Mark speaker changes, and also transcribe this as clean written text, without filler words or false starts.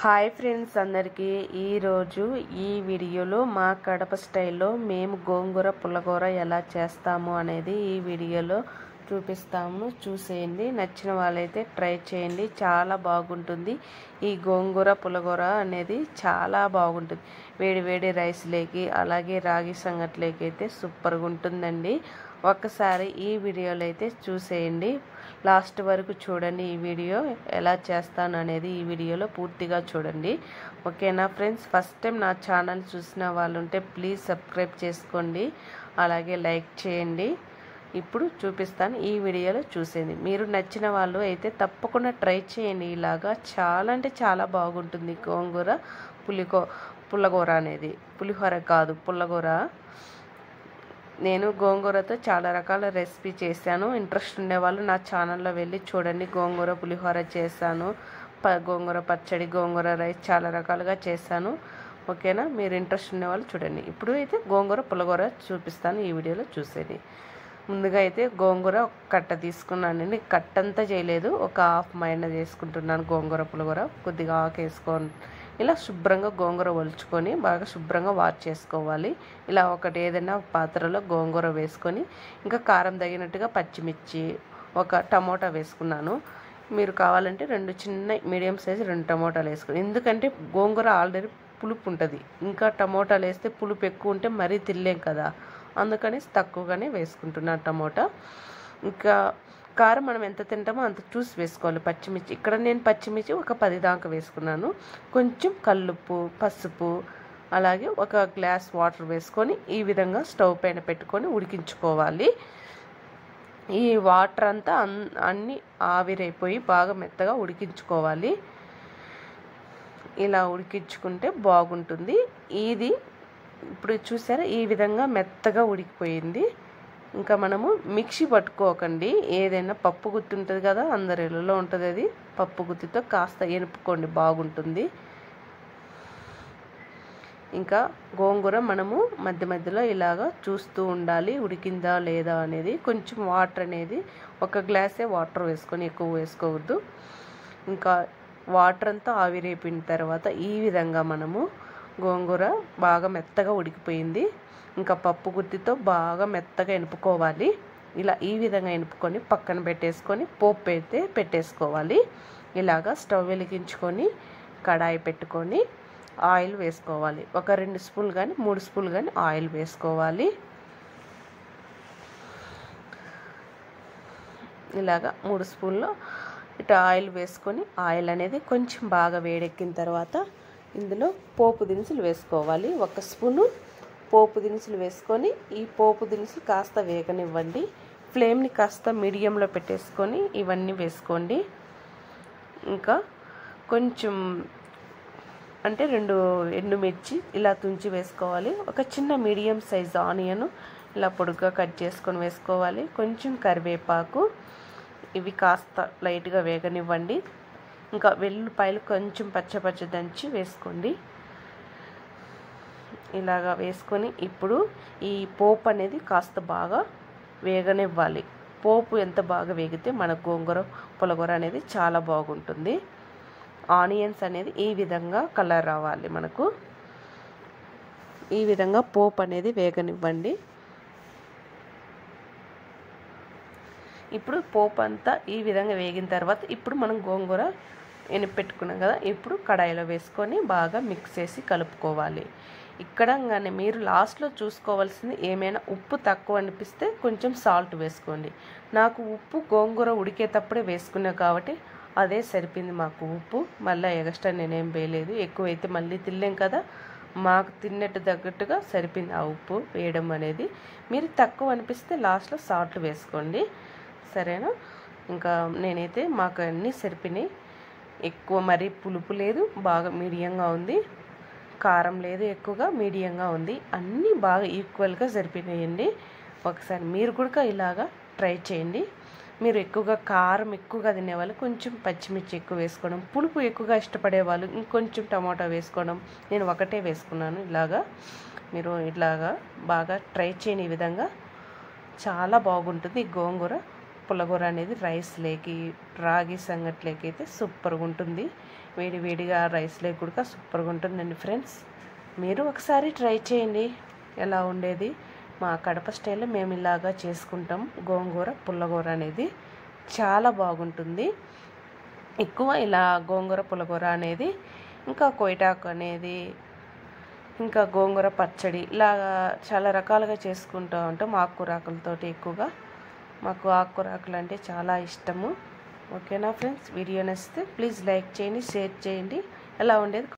Speaker 1: Hi friends అందరికీ ఈరోజు ఈ వీడియోలో మా కడప స్టైల్లో మేము గోంగూర పుల్లగూర ఎలా చేస్తాము అనేది ఈ వీడియోలో చూపిస్తాము. చూసేయండి, నచ్చిన వాళ్ళైతే ట్రై చేయండి, చాలా బాగుంటుంది. ఈ గోంగూర పుల్లగూర అనేది చాలా బాగుంటుంది. వేడి వేడి రైస్లోకి అలాగే రాగి సంగట్లోకి అయితే సూపర్గా ఉంటుందండి. ఒక్కసారి ఈ వీడియోలో అయితే చూసేయండి, లాస్ట్ వరకు చూడండి. ఈ వీడియో ఎలా చేస్తాను అనేది ఈ వీడియోలో పూర్తిగా చూడండి. ఓకేనా ఫ్రెండ్స్? ఫస్ట్ టైం నా ఛానల్ చూసిన వాళ్ళు ఉంటే ప్లీజ్ సబ్స్క్రైబ్ చేసుకోండి, అలాగే లైక్ చేయండి. ఇప్పుడు చూపిస్తాను, ఈ వీడియోలో చూసేయండి. మీరు నచ్చిన వాళ్ళు అయితే తప్పకుండా ట్రై చేయండి. ఇలాగా చాలా అంటే చాలా బాగుంటుంది గోంగూర పుల్లగూర అనేది. పులిహోర కాదు, పుల్లగూర. నేను గోంగూరతో చాలా రకాల రెసిపీ చేశాను. ఇంట్రెస్ట్ ఉండేవాళ్ళు నా ఛానల్లో వెళ్ళి చూడండి. గోంగూర పులిహోర చేశాను, గోంగూర పచ్చడి, గోంగూర రైస్, చాలా రకాలుగా చేశాను. ఓకేనా? మీరు ఇంట్రెస్ట్ ఉండేవాళ్ళు చూడండి. ఇప్పుడు అయితే గోంగూర పులిహోర చూపిస్తాను, ఈ వీడియోలో చూసేది. ముందుగా అయితే గోంగూర ఒక కట్ట తీసుకున్నానండి. కట్టంతా చేయలేదు, ఒక హాఫ్ మైండ్ చేసుకుంటున్నాను. గోంగూర పులిహోర కొద్దిగా ఆకు వేసుకొని ఇలా శుభ్రంగా గోంగూర ఒలుచుకొని బాగా శుభ్రంగా వాష్ చేసుకోవాలి. ఇలా ఒకటి ఏదైనా పాత్రలో గోంగూర వేసుకొని ఇంకా కారం తగినట్టుగా పచ్చిమిర్చి, ఒక టమోటా వేసుకున్నాను. మీరు కావాలంటే 2 చిన్న మీడియం సైజు 2 టమోటాలు వేసుకుని, ఎందుకంటే గోంగూర ఆల్రెడీ పులుపు ఉంటుంది. ఇంకా టమోటాలు వేస్తే పులుపు ఎక్కువ ఉంటే మరీ తినలేం కదా, అందుకని తక్కువగానే వేసుకుంటున్నాను టమోటా. ఇంకా కారం మనం ఎంత తింటామో అంత చూసి వేసుకోవాలి. పచ్చిమిర్చి ఇక్కడ నేను పచ్చిమిర్చి ఒక 10 దాకా వేసుకున్నాను. కొంచెం కల్లుప్పు, పసుపు, అలాగే ఒక గ్లాస్ వాటర్ వేసుకొని ఈ విధంగా స్టవ్ పైన పెట్టుకొని ఉడికించుకోవాలి. ఈ వాటర్ అంతా అన్నీ ఆవిరైపోయి బాగా మెత్తగా ఉడికించుకోవాలి. ఇలా ఉడికించుకుంటే బాగుంటుంది. ఇది ఇప్పుడు చూసారా, ఈ విధంగా మెత్తగా ఉడికిపోయింది. ఇంకా మనము మిక్సీ పట్టుకోకండి. ఏదైనా పప్పు గుత్తి ఉంటుంది కదా, అందరి ఇళ్ళలో ఉంటుంది, అది పప్పు గుత్తితో కాస్త ఎనుపుకోండి, బాగుంటుంది. ఇంకా గోంగూర మనము మధ్య మధ్యలో ఇలాగా చూస్తూ ఉండాలి, ఉడికిందా లేదా అనేది. కొంచెం వాటర్ అనేది ఒక గ్లాసే వాటర్ వేసుకొని, ఎక్కువ వేసుకోవద్దు. ఇంకా వాటర్ అంతా ఆవిరైపోయిన తర్వాత ఈ విధంగా మనము గోంగూర బాగా మెత్తగా ఉడికిపోయింది. ఇంకా పప్పు గుత్తితో బాగా మెత్తగా ఎనుపుకోవాలి. ఇలా ఈ విధంగా ఎనుపుకొని పక్కన పెట్టేసుకొని పోపు అయితే పెట్టేసుకోవాలి. ఇలాగా స్టవ్ వెలిగించుకొని కడాయి పెట్టుకొని ఆయిల్ వేసుకోవాలి. ఒక 2 స్పూన్లు కానీ 3 స్పూన్లు కానీ ఆయిల్ వేసుకోవాలి. ఇలాగా 3 స్పూన్లు ఇటు ఆయిల్ వేసుకొని, ఆయిల్ అనేది కొంచెం బాగా వేడెక్కిన తర్వాత ఇందులో పోపు దినుసులు వేసుకోవాలి. 1 స్పూను పోపు దినుసులు వేసుకొని ఈ పోపు దినుసులు కాస్త వేగనివ్వండి. ఫ్లేమ్ని కాస్త మీడియంలో పెట్టేసుకొని ఇవన్నీ వేసుకోండి. ఇంకా కొంచెం అంటే 2 ఎండుమిర్చి ఇలా తుంచి వేసుకోవాలి. ఒక చిన్న మీడియం సైజ్ ఆనియన్ ఇలా పొడుగ్గా కట్ చేసుకొని వేసుకోవాలి. కొంచెం కరివేపాకు, ఇవి కాస్త లైట్గా వేగనివ్వండి. ఇంకా వెల్లుల్లిపాయలు కొంచెం పచ్చ దంచి వేసుకోండి. ఇలాగా వేసుకొని ఇప్పుడు ఈ పోపు అనేది కాస్త బాగా వేగనివ్వాలి. పోపు ఎంత బాగా వేగితే మన గోంగూర పుల్లగూర అనేది చాలా బాగుంటుంది. ఆనియన్స్ అనేది ఈ విధంగా కలర్ రావాలి మనకు. ఈ విధంగా పోపు అనేది వేగనివ్వండి. ఇప్పుడు పోపు అంతా ఈ విధంగా వేగిన తర్వాత ఇప్పుడు మనం గోంగూర పెట్టుకున్నాం కదా, ఇప్పుడు కడాయిలో వేసుకొని బాగా మిక్స్ చేసి కలుపుకోవాలి. ఇక్కడ కానీ మీరు లాస్ట్లో చూసుకోవాల్సింది, ఏమైనా ఉప్పు తక్కువ అనిపిస్తే కొంచెం సాల్ట్ వేసుకోండి. నాకు ఉప్పు గోంగూర ఉడికేటప్పుడే వేసుకున్నా కాబట్టి అదే సరిపోయింది మాకు ఉప్పు. మళ్ళీ ఎక్స్ట్రా నేనేం వేయలేదు. ఎక్కువైతే మళ్ళీ తినలేం కదా, మాకు తిన్నట్టు తగ్గట్టుగా సరిపోయింది ఆ ఉప్పు వేయడం అనేది. మీరు తక్కువ అనిపిస్తే లాస్ట్లో సాల్ట్ వేసుకోండి, సరేనా? ఇంకా నేనైతే మాకు అన్నీ సరిపోయినాయి. ఎక్కువ మరీ పులుపు లేదు, బాగా మీడియంగా ఉంది. కారం లేదు ఎక్కువగా, మీడియంగా ఉంది. అన్నీ బాగా ఈక్వల్గా సరిపోయినాయండి. ఒకసారి మీరు కూడా ఇలాగా ట్రై చేయండి. మీరు ఎక్కువగా కారం ఎక్కువగా తినేవాళ్ళు కొంచెం పచ్చిమిర్చి ఎక్కువ వేసుకోవడం, పులుపు ఎక్కువగా ఇష్టపడేవాళ్ళు ఇంకొంచెం టమాటా వేసుకోవడం. నేను ఒకటే వేసుకున్నాను. ఇలాగా మీరు ఇలాగా బాగా ట్రై చేయని విధంగా చాలా బాగుంటుంది గోంగూర పుల్లగూర అనేది. రైస్లోకి, రాగి సంగట్లోకి అయితే సూపర్గా ఉంటుంది. వేడి వేడిగా రైస్లో కూడా సూపర్గా ఉంటుందండి ఫ్రెండ్స్. మీరు ఒకసారి ట్రై చేయండి ఎలా ఉండేది. మా కడప స్టైల్లో మేము ఇలాగా చేసుకుంటాం. గోంగూర పుల్లగూర అనేది చాలా బాగుంటుంది. ఎక్కువ ఇలా గోంగూర పుల్లగూర అనేది, ఇంకా కొయిటాకు అనేది, ఇంకా గోంగూర పచ్చడి ఇలాగా చాలా రకాలుగా చేసుకుంటూ ఉంటాం ఆకుకూరాకులతోటి. ఎక్కువగా మాకు ఆకుకూరాకులు అంటే చాలా ఇష్టము. ఓకేనా ఫ్రెండ్స్, వీడియో నచ్చితే ప్లీజ్ లైక్ చేయండి, షేర్ చేయండి. ఎలా ఉండేది